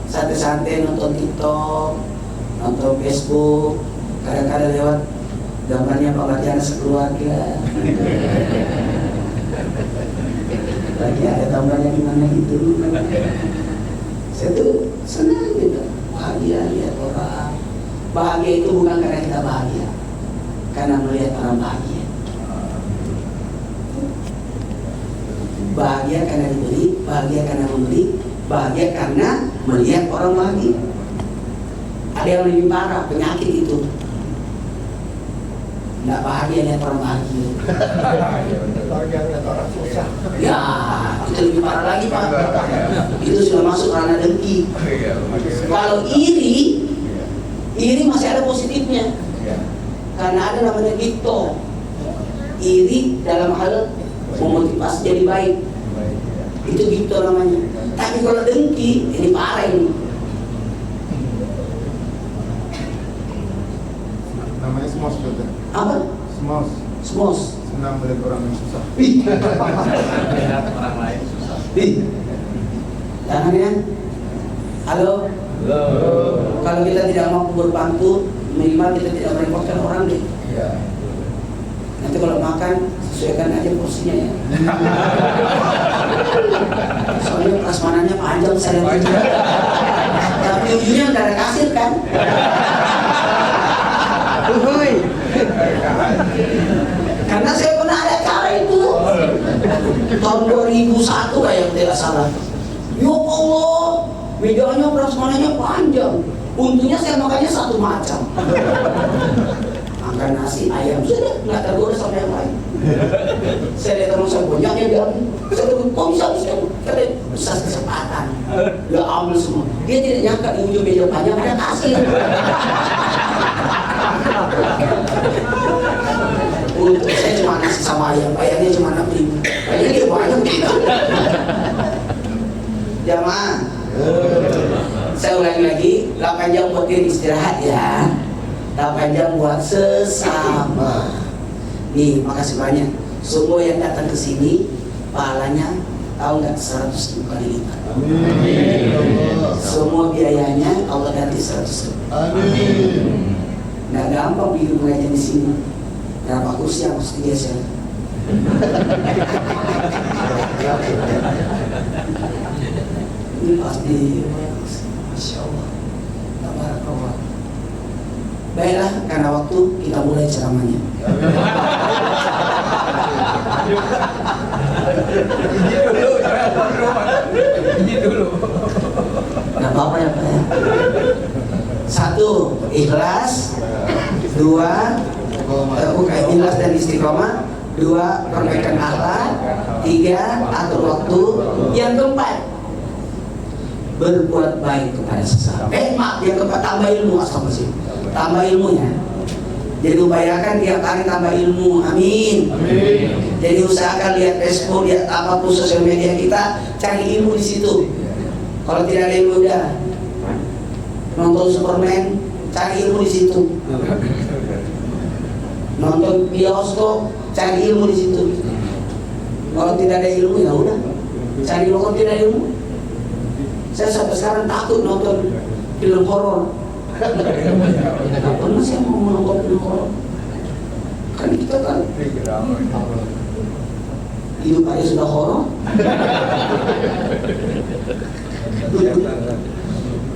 Santai-santai nonton TikTok, nonton Facebook, kadang-kadang lewat gambarnya Pak Marjana sekeluarga. Lagi ada gambarnya gimana gitu. Saya tuh senang gitu, bahagia lihat orang. Bahagia itu bukan karena kita bahagia, karena melihat orang bahagia. Bahagia karena diberi, bahagia karena memberi, bahagia karena melihat orang bahagia. Ada yang lebih parah, penyakit itu. Nggak bahagia lihat orang bahagia. Bahagia lihat orang susah. Ya, itu lebih parah lagi Pak. Itu sudah masuk ranah dengki. Kalau iri masih ada positifnya. Karena ada namanya gipto. Iri dalam hal memotivasi jadi baik. Itu gipto namanya. Tapi kalau dengki, ini parah ini. Namanya smos betul. Apa? Smos. Smos. Senang melihat orang yang susah. Lihat orang lain susah. Jangan ya. Halo. Kalau kita tidak mampu berbantu, minimal kita tidak merepotkan orang deh. Nanti kalau makan, sesuaikan aja porsinya ya. Soalnya prasmanannya panjang saya lihat. Tapi ujungnya nggak ada kasir kan? Karena saya pernah ada cara itu tahun 2001 kayak tidak salah. Ya Allah, mejanya prasmanannya panjang. Untungnya saya makannya satu macam. Makan nasi ayam sudah nggak tergoda sama yang lain. Saya lihat teman saya banyak yang bilang, saya bilang, kok bisa katanya besar kesempatan. Ya ambil semua. Dia tidak nyangka di ujung meja panjang ada kasir. Untuk saya cuma nasi sama ayam, ayamnya cuma 6.000. Kayaknya dia banyak gitu. Jamaah, saya ulangi lagi, 8 jam buat dia istirahat ya. 8 jam buat sesama. Nih, makasih banyak. Semua yang datang ke sini, pahalanya tahu nggak 100 kali lipat. Semua biayanya Allah ganti 100 ribu. Nggak gampang bikin pengajian di sini. Berapa kursi yang harus digeser? Ini pasti, Masya Allah. Tabarakallah. Baiklah, karena waktu kita mulai ceramahnya. Ini dulu. Nggak apa-apa ya Pak ya. 1, ikhlas. 2, bukan ikhlas dan istiqomah. 2, perbaikan akhlak. 3, atur waktu. Yang keempat, berbuat baik kepada sesama. Maaf, yang keempat tambah ilmu. Astagfirullah. Tambah ilmunya. Jadi upayakan tiap hari tambah ilmu. Amin. Jadi usahakan lihat Facebook, lihat apapun sosial media kita, cari ilmu di situ. Kalau tidak ada ilmu udah nonton Superman, cari ilmu di situ. Nonton bioskop, cari ilmu di situ. Kalau tidak ada ilmu ya udah cari ilmu. Kalau tidak ada ilmu, saya sampai sekarang takut nonton film horor. Tidak pernah saya mau menonton film horor. Kan kita kan hidup aja sudah horor.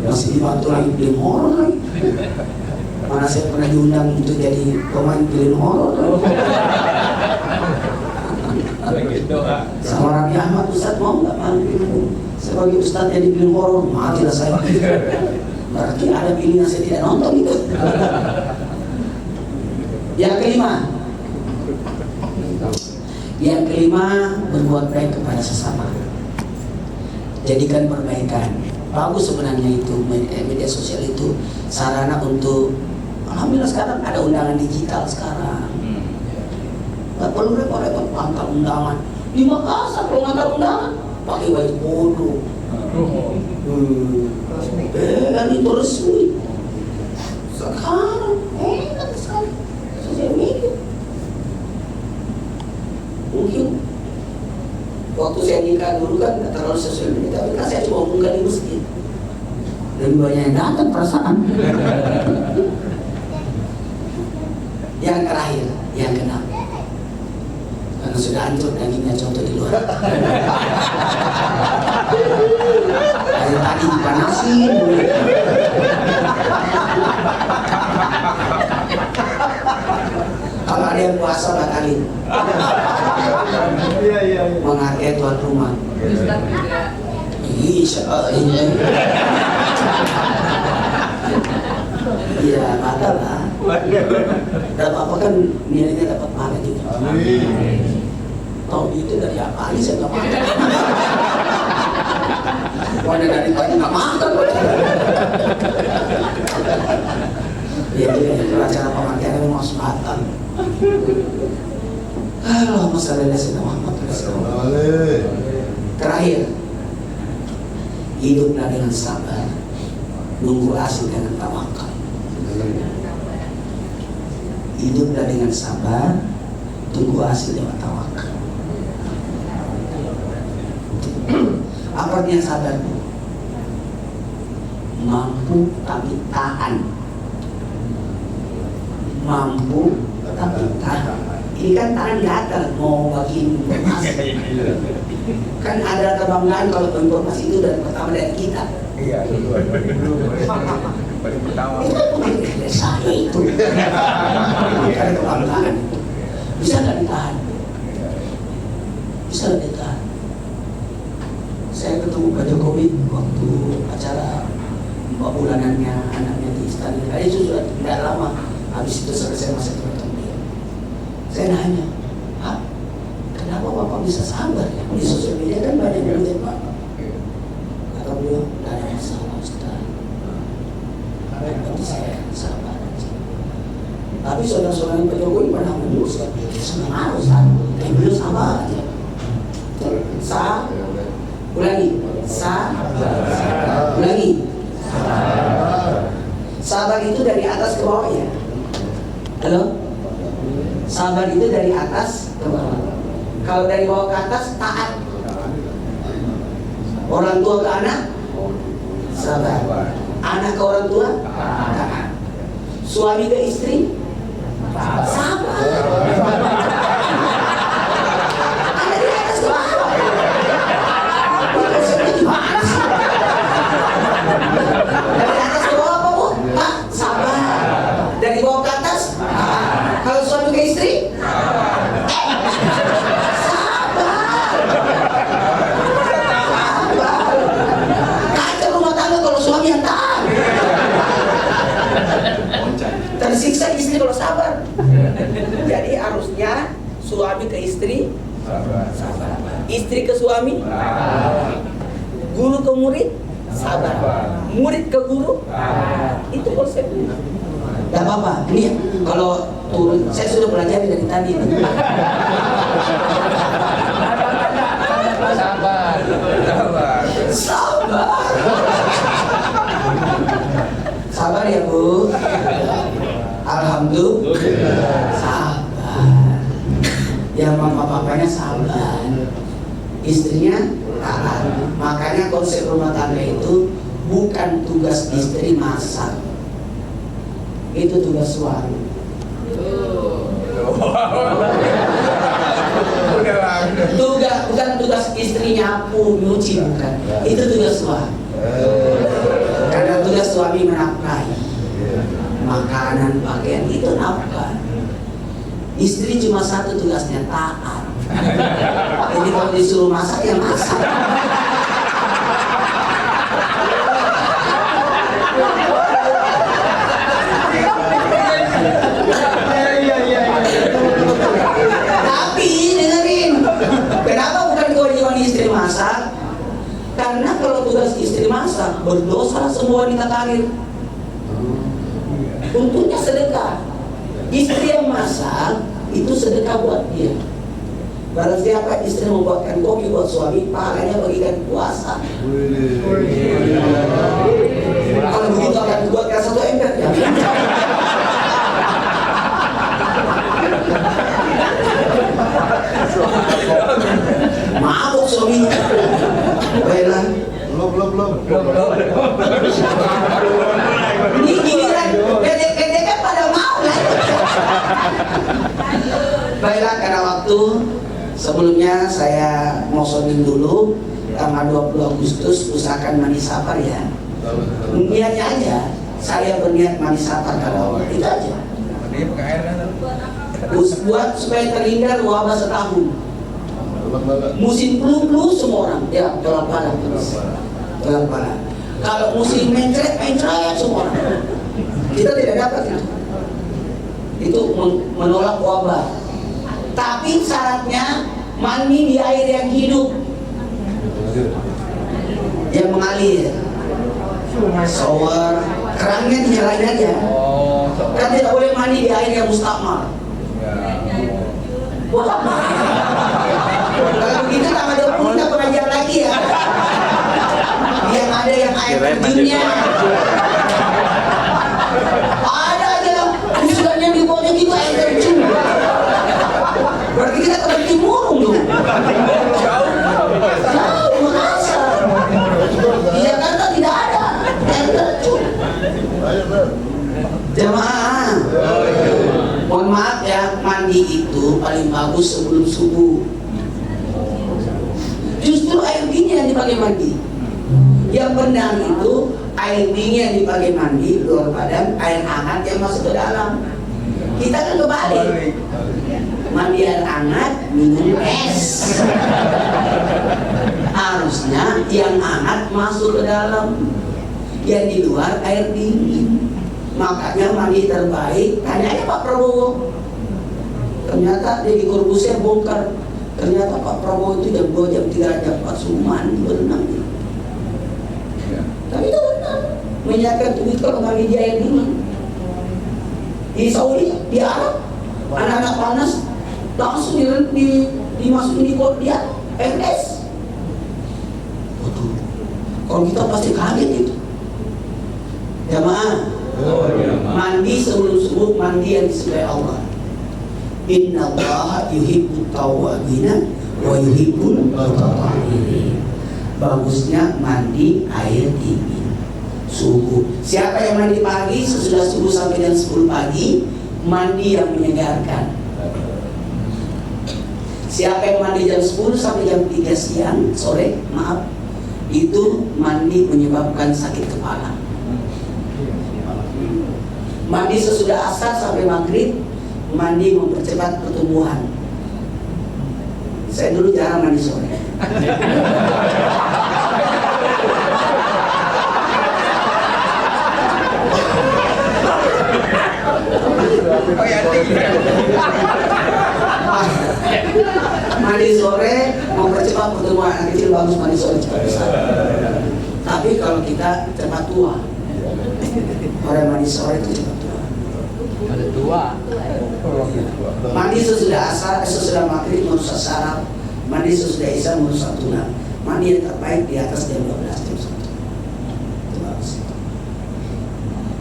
Masih dibantu lagi film horor lagi. Mana saya pernah diundang untuk jadi pemain film horor. Sama Raffi Ahmad, Ustaz mau nggak malu sebagai Ustaz jadi film horor? Matilah saya. Berarti ada pilihan saya tidak nonton itu. Yang kelima, berbuat baik kepada sesama. Jadikan perbaikan. Bagus sebenarnya itu media sosial itu sarana untuk, alhamdulillah sekarang ada undangan digital sekarang. Nggak perlu repot-repot pangkal undangan. Di Makassar kalau ngantar undangan pakai baju bodoh. Kan itu resmi. Sekarang enak sekali sosial media. Mungkin waktu saya nikah dulu kan nggak terlalu sosial media, tapi kan saya cuma umumkan di masjid. Lebih banyak yang datang perasaan. Yang terakhir, yang keenam, karena sudah hancur dagingnya contoh di luar. Dari tadi dipanasin. Kalau ada yang puasa batalin. Menghargai tuan rumah. Insya Allah. Iya, batal lah. Dan apa kan nilainya dapat pahala juga. Tahu itu dari apa aja saya nggak makan. Wadah dari pagi nggak makan. Ya, itu acara pemakaian yang masuk batal. Allahumma shalli ala sayyidina Muhammad. Terakhir, hiduplah dengan sabar, nunggu hasil dengan tawakal. Hiduplah dengan sabar, tunggu hasil dengan tawakal. Apa artinya sabar? mampu tapi tahan. Mampu tapi tahan. Ini kan tahan di atas mau bagi informasi. Kan ada kebanggaan kalau informasi itu dari pertama dari kita. Iya, dulu. Paling pertama. Itu kan pemain saya itu. Ada kebanggaan. Bisa nggak ditahan? Bisa nggak ditahan? Saya ketemu Pak Jokowi waktu acara 4 bulanannya anaknya di istana. Itu sudah tidak lama. Habis itu selesai masa ketemu dia. Saya nanya, Pak, kenapa Bapak bisa sabar ya? Di sosial media kan banyak yang ngeliat Bapak. Kata beliau, tidak ada masalah Ustaz. Tapi saya sabar aja. Tapi saudara-saudara Pak Jokowi pernah menyusahkan. Senang harus Ustaz. Beliau sabar aja. Ulangi. Ulangi. Sabar itu dari atas ke bawah ya. Halo? Sabar itu dari atas ke bawah. Kalau dari bawah ke atas, taat. Orang tua ke anak, sabar. Anak ke orang tua, taat. Suami ke istri, sabar. Ada di atas ke bawah. Gimana sih? Dari atas ke bawah apa Bu? Pak, sabar. Dari bawah ke atas, kalau suami ke istri, sabar. Kacau rumah tangga kalau suami yang taat. Tersiksa istri kalau sabar. Jadi harusnya suami ke istri, sabar. Istri ke suami, guru ke murid, sabar. Murid ke guru, itu konsepnya. Gak apa-apa, ini kalau turun, saya sudah pelajari dari tadi. Sabar. Sabar. Sabar ya Bu. Alhamdulillah. Sabar. Ya mama papanya sabar. Istrinya taat. Makanya konsep rumah tangga itu bukan tugas istri masak. Itu tugas suami. Bukan tugas istri nyapu, nyuci, bukan. Itu tugas suami. Karena tugas suami menafkahi. Makanan, pakaian itu nafkah. Istri cuma satu tugasnya, taat. Jadi kalau disuruh masak ya masak. Tapi dengerin, kenapa bukan kewajiban istri masak? Karena kalau tugas istri masak, berdosa semua wanita karir. Untungnya sedekah. Istri yang masak itu sedekah buat dia. Barang siapa istri membuatkan kopi buat suami, pahalanya bagikan puasa. Kalau begitu akan dibuatkan 1 ember ya. Mabuk suaminya. Baiklah. Belum. Ini giliran dedek kan pada mau lah. Baiklah, karena waktu sebelumnya saya ngosonin dulu tanggal 20 Agustus usahakan mandi safar ya. Niatnya aja, saya berniat mandi safar kalau itu aja. Dia pakai air kan? Buat supaya terhindar wabah setahun. Musim flu semua orang ya pelan-pelan terus. Pelan-pelan. Kalau musim mencret semua orang. Kita tidak dapat itu. Itu menolak wabah. Tapi syaratnya mandi di air yang hidup, yang mengalir. Shower, kerannya dinyalain aja. Kan tidak boleh mandi di air yang mustakmal. Wah, kalau begitu tanggal 20 kita pengajian lagi ya. Yang ada yang air terjunnya. Ada aja yang usulannya di bawahnya gitu air terjun. Berarti kita ke Timurung dong. Jauh, Makassar. Di Jakarta tidak ada air terjun. bagus sebelum subuh. Justru air dingin yang dipakai mandi. Yang benar itu air dingin yang dipakai mandi luar badan, air hangat yang masuk ke dalam. Kita kan kebalik. Mandi air hangat, minum es. Harusnya yang hangat masuk ke dalam, yang di luar air dingin. Makanya mandi terbaik, tanya aja Pak Prabowo. Ternyata Deddy Corbuzier bongkar. Ternyata Pak Prabowo itu jam 2, jam 3, jam 4 suruh mandi berenang. Tapi itu benar. Menyiapkan tubuh kalau mandi di air dingin. Di Saudi, di Arab, anak-anak panas langsung dimasukin di kot dia es. Kalau kita pasti kaget itu. Jamaah, mandi sebelum subuh, mandi yang disukai Allah. Inna Allah yuhibbut tawwabina wa yuhibbul mutatahhirin. Bagusnya mandi air dingin subuh. Siapa yang mandi pagi sesudah subuh sampai jam 10 pagi, mandi yang menyegarkan. Siapa yang mandi jam 10 sampai jam 3 siang, sore, maaf, itu mandi menyebabkan sakit kepala. Mandi sesudah asar sampai maghrib, mandi mempercepat pertumbuhan. Saya dulu jarang mandi sore. Mandi sore mempercepat pertumbuhan anak kecil, bagus mandi sore cepat besar. Tapi kalau kita cepat tua, orang mandi sore itu cepat tua. Ada dua. Mandi sesudah asar, sesudah maghrib merusak saraf. Mandi sesudah isya merusak tulang. Mandi yang terbaik di atas jam 12 jam 1. Itu bagus.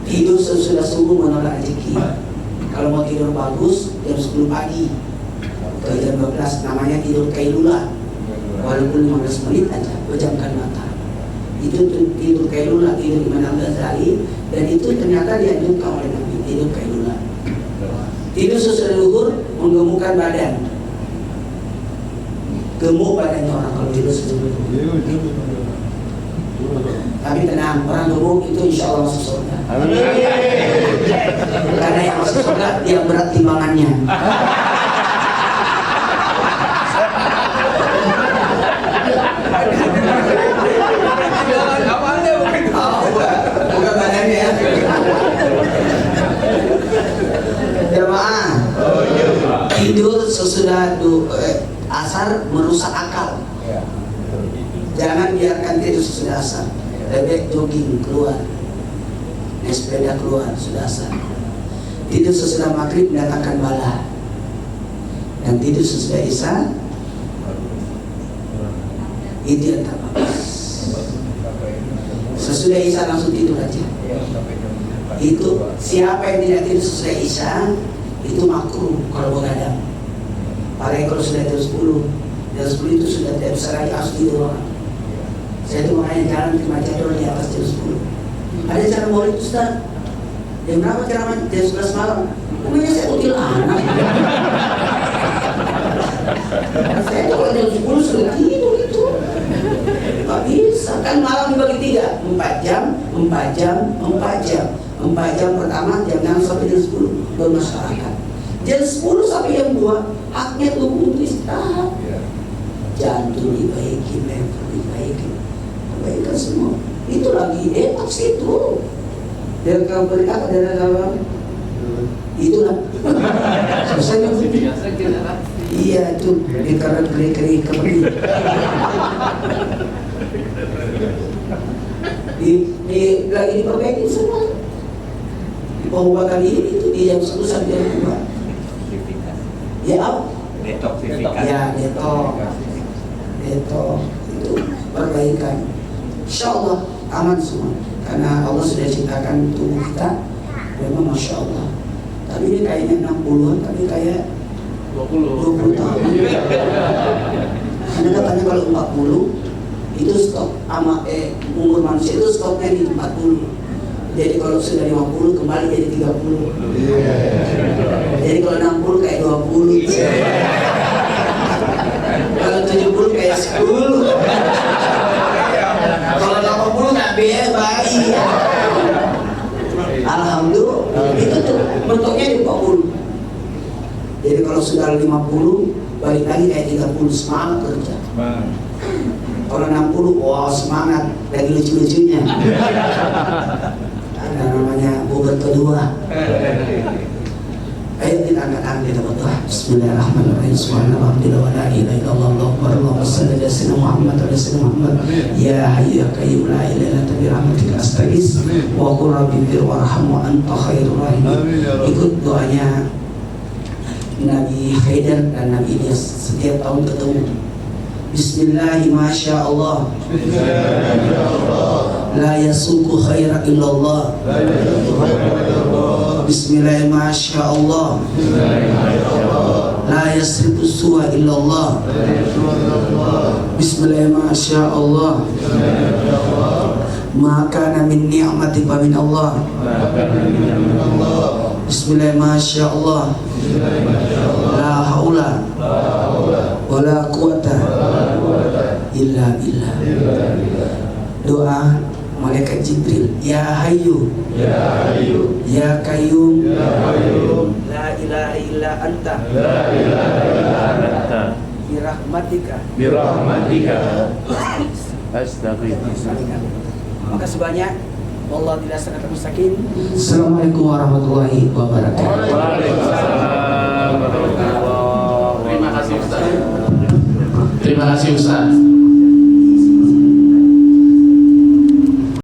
Tidur sesudah subuh menolak rezeki. Kalau mau tidur bagus jam 10 pagi ke jam 12, namanya tidur kailula. Walaupun 15 menit aja, pejamkan mata. Itu tidur kailula, tidur Imam Ghazali, dan itu ternyata dianjurkan oleh Nabi, tidur kailula. Tidur sesudah zuhur menggemukkan badan. Gemuk badannya orang kalau tidur sesudah zuhur. Tapi tenang, orang gemuk itu insya Allah masuk surga. Karena yang masuk surga yang berat timbangannya. Bukan badannya ya. Jamaah, tidur sesudah asar merusak akal. Jangan biarkan tidur sesudah asar. Lebih jogging keluar, naik sepeda keluar sudah asar. Tidur sesudah maghrib mendatangkan bala. Dan tidur sesudah isya itu yang terbagus. Sesudah isya langsung tidur aja. Itu siapa yang tidak tidur sesudah isya itu makruh kalau begadang. Apalagi kalau sudah jam 10, jam 10 itu sudah tidak bisa lagi harus tidur orang. Saya itu makanya jalan ke Majadol di atas jam 10. Ada cara maulid Ustaz. Jam berapa ceramah? Jam 11 malam. Pokoknya saya util anak. Saya itu kalau jam 10 sudah tidur itu. Gak bisa, kan malam dibagi 3, 4 jam, 4 jam, 4 jam. 4 jam pertama jam 6 sampai jam 10 bermasyarakat. Jam 10 sampai jam 2 haknya tubuh untuk istirahat. Jantung dibaiki, lever dibaiki, kebaikan semua. Itu lagi detox itu. Dan kalau berkata dari dalam itulah. Selesai iya itu dikarenakan kering kembali. Lagi diperbaiki semua. Di pengobatan ini itu di jam 10 sampai jam 2. Ya apa? Detoksifikasi. Ya detox itu perbaikan. Insyaallah aman semua. Karena Allah sudah ciptakan tubuh kita memang Masya Allah. Tapi ini kayaknya 60-an, tapi kayak 20 tahun. Anda katanya kalau 40 itu stop umur manusia itu stopnya di 40. Jadi kalau sudah 50 kembali jadi 30. Jadi kalau 60 kayak 20. Kalau 70 kayak 10. Kalau 80 nggak bayi. Alhamdulillah. Itu tuh bentuknya di 40. Jadi kalau sudah 50 balik lagi kayak 30, semangat kerja. Kalau 60, wah semangat, lagi lucu-lucunya. Ada namanya bobot kedua. Ayo kita angkat kita berdoa. Bismillahirrahmanirrahim. Subhanallah wa la ilaha illallah Allahumma shalli ala sayyidina Muhammad wa ala sayyidina Muhammad. Ya hayyu ya qayyum la ilaha illa anta bi rahmatika astaghits wa qur rabbi fir warham wa anta khairur rahimin. Ikut doanya Nabi Haidar dan Nabi Ilyas setiap tahun ketemu. Bismillahi masya Allah. La yasuku khaira illallah. Bismillahi masya Allah. La yasrifu su'a illallah. Bismillahi masya Allah. Maka min ni'mati fa min Allah. Bismillahi masya Allah. La haula wa la quwata illa billah. Doa malaikat Jibril, ya hayyu ya qayyum la ilaha illa anta birahmatika astaghfirullah. Maka sebanyak wallahu tidak sangat mustaqim. Assalamualaikum warahmatullahi wabarakatuh. Waalaikumsalam warahmatullahi wabarakatuh. Terima kasih Ustaz.